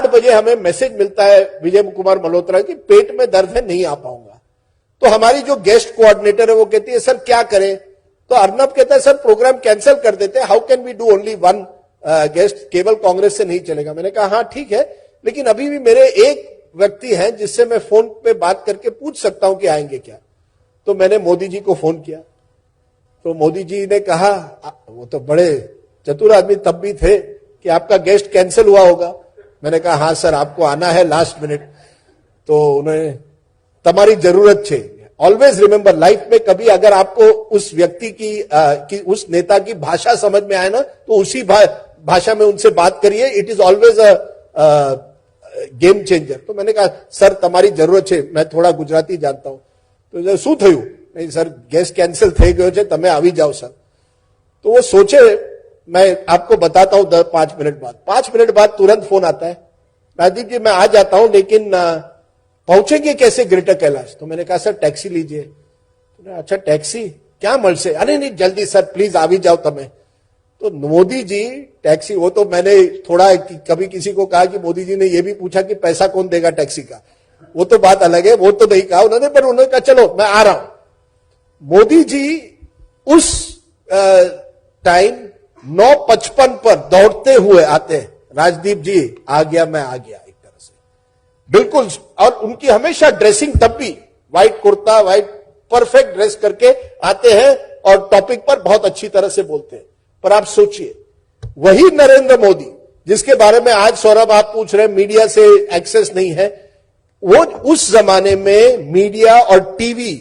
8 बजे हमें मैसेज मिलता है विजय कुमार मल्होत्रा की पेट में दर्द है, नहीं आ पाऊंगा। तो हमारी जो गेस्ट कोऑर्डिनेटर है वो कहती है सर क्या करें, तो अर्नब कहता है सर प्रोग्राम कैंसिल कर देते हैं, how can we do only one guest, केवल कांग्रेस से नहीं चलेगा। मैंने कहा हाँ ठीक है, लेकिन अभी भी मेरे एक व्यक्ति हैं जिससे मैं फोन पे बात करके पूछ सकता हूं कि आएंगे क्या। तो मैंने मोदी जी को फोन किया, तो मोदी जी ने कहा, वो तो बड़े चतुर आदमी तब भी थे, कि आपका गेस्ट कैंसिल हुआ होगा। मैंने कहा हाँ सर आपको आना है लास्ट मिनट। तो उन्होंने, तुम्हारी जरूरत है, ऑलवेज रिमेंबर लाइफ में कभी अगर आपको उस व्यक्ति की उस नेता की भाषा समझ में आए ना, तो उसी भाषा में उनसे बात करिए, it is always a game changer. तो मैंने कहा सर तुम्हारी जरूरत है, मैं थोड़ा गुजराती जानता हूं। तो શું થયું? नहीं सर गेस्ट कैंसिल થઈ ગયો છે, તમે આવી जाओ सर। तो वो सोचे, मैं आपको बताता हूं 5 मिनट बाद। 5 मिनट बाद तुरंत फोन आता है, राजीव जी मैं आ जाता हूं लेकिन पहुंचेंगे कैसे ग्रेटर कैलाश? तो मैंने कहा सर टैक्सी लीजिए। तो अच्छा टैक्सी क्या મળશે? अरे नहीं जल्दी सर प्लीज આવી जाओ તમે। तो मोदी जी टैक्सी, वो तो मैंने थोड़ा कभी किसी को कहा कि मोदी जी ने ये भी पूछा कि पैसा कौन देगा टैक्सी का, वो तो बात अलग है, वो तो नहीं कहा उन्होंने, पर उन्होंने कहा चलो मैं आ रहा हूं। मोदी जी उस टाइम 9:55 पर दौड़ते हुए आते हैं, राजदीप जी आ गया, मैं आ गया, एक तरह से बिल्कुल। और उनकी हमेशा ड्रेसिंग तब भी white kurta, white perfect dress करके आते हैं और टॉपिक पर बहुत अच्छी तरह से बोलते हैं। पर आप सोचिए, वही नरेंद्र मोदी जिसके बारे में आज सौरभ आप पूछ रहे हैं मीडिया से एक्सेस नहीं है, वो उस जमाने में मीडिया और टीवी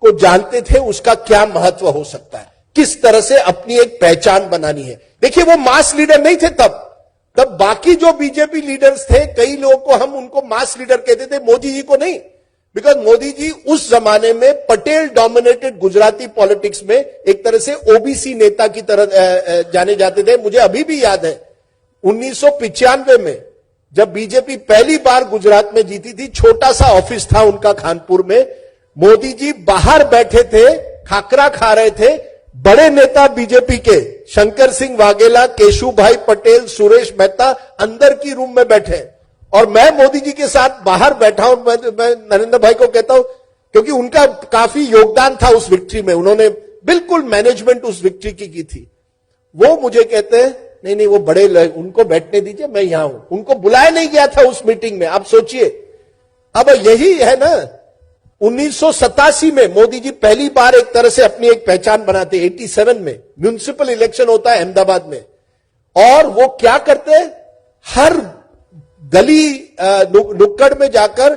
को जानते थे उसका क्या महत्व हो सकता है, किस तरह से अपनी एक पहचान बनानी है। देखिए वो मास लीडर नहीं थे तब बाकी जो बीजेपी लीडर्स थे, कई लोगों को हम उनको मास लीडर कहते थे, मोदी जी को नहीं। बिकॉज मोदी जी उस जमाने में पटेल डोमिनेटेड गुजराती पॉलिटिक्स में एक तरह से ओबीसी नेता की तरह जाने जाते थे। मुझे अभी भी याद है 1995 में जब बीजेपी पहली बार गुजरात में जीती थी, छोटा सा ऑफिस था उनका खानपुर में, मोदी जी बाहर बैठे थे, खाकरा खा रहे थे, बड़े नेता बीजेपी के शंकर सिंह वाघेला, केशुभाई पटेल, सुरेश मेहता अंदर की रूम में बैठे और मैं मोदी जी के साथ बाहर बैठा हूं। मैं नरेंद्र भाई को कहता हूं क्योंकि उनका काफी योगदान था उस विक्ट्री में, उन्होंने बिल्कुल मैनेजमेंट उस विक्ट्री की थी। वो मुझे कहते हैं नहीं नहीं वो बड़े लोग, उनको बैठने दीजिए, मैं यहां हूं। उनको बुलाया नहीं गया था उस मीटिंग में। आप सोचिए, अब यही है ना, 1987 में मोदी जी पहली बार एक तरह से अपनी एक पहचान बनाते। 87 में म्युनिसिपल इलेक्शन होता है अहमदाबाद में, और वो क्या करते हैं, हर गली नुक्कड़ में जाकर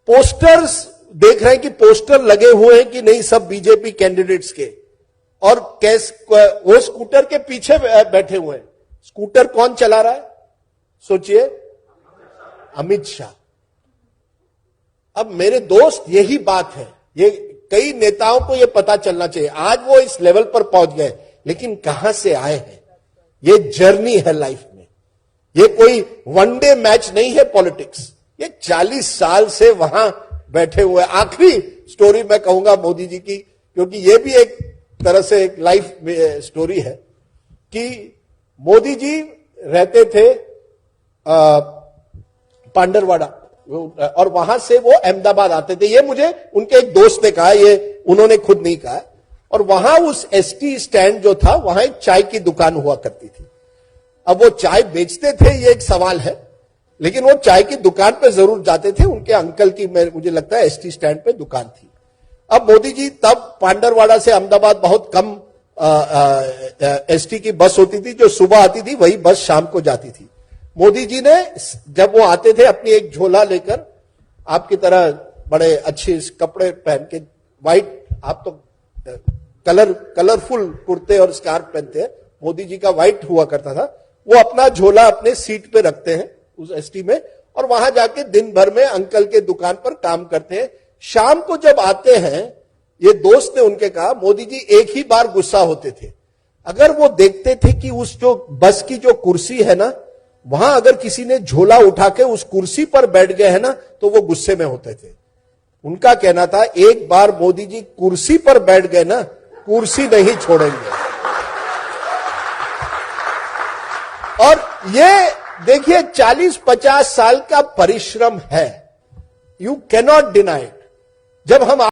पोस्टर्स देख रहे हैं कि पोस्टर लगे हुए हैं कि नहीं सब बीजेपी कैंडिडेट्स के, और वो स्कूटर के पीछे बैठे हुए हैं। स्कूटर कौन चला रहा है सोचिए, अमित शाह। अब मेरे दोस्त यही बात है, ये कई नेताओं को ये पता चलना चाहिए। आज वो इस लेवल पर पहुंच गए, लेकिन कहां से आए हैं, ये जर्नी है लाइफ में, ये कोई वनडे मैच नहीं है पॉलिटिक्स। ये 40 साल से वहां बैठे हुए। आखिरी स्टोरी मैं कहूंगा मोदी जी की, क्योंकि ये भी एक तरह से एक लाइफ स्टोरी है, कि मोदी जी रहते थे पांडरवाड़ा, और वहां से वो अहमदाबाद आते थे। ये मुझे उनके एक दोस्त ने कहा, ये उन्होंने खुद नहीं कहा। और वहां उस एसटी स्टैंड जो था, वहां एक चाय की दुकान हुआ करती थी। अब वो चाय बेचते थे ये एक सवाल है, लेकिन वो चाय की दुकान पे जरूर जाते थे। उनके अंकल की मुझे लगता है एसटी स्टैंड पे दुकान थी। अब मोदी जी तब पांडरवाड़ा से अहमदाबाद बहुत कम एसटी की बस होती थी, जो सुबह आती थी वही बस शाम को जाती थी। मोदी जी ने जब वो आते थे अपनी एक झोला लेकर, आपकी तरह बड़े अच्छे कपड़े पहन के, व्हाइट, आप तो कलरफुल कुर्ते और स्कार्फ पहनते हैं, मोदी जी का व्हाइट हुआ करता था। वो अपना झोला अपने सीट पे रखते हैं उस एसटी में, और वहां जाके दिन भर में अंकल के दुकान पर काम करते हैं। शाम को जब आते हैं, ये दोस्त ने उनके कहा, मोदी जी एक ही बार गुस्सा होते थे, अगर वो देखते थे कि उस जो बस की जो कुर्सी है ना, वहां अगर किसी ने झोला उठा के उस कुर्सी पर बैठ गए है ना, तो वो गुस्से में होते थे। उनका कहना था एक बार मोदी जी कुर्सी पर बैठ गए ना, कुर्सी नहीं छोड़ेंगे। और ये देखिए 40-50 साल का परिश्रम है, यू कैनॉट डिनाई इट। जब हम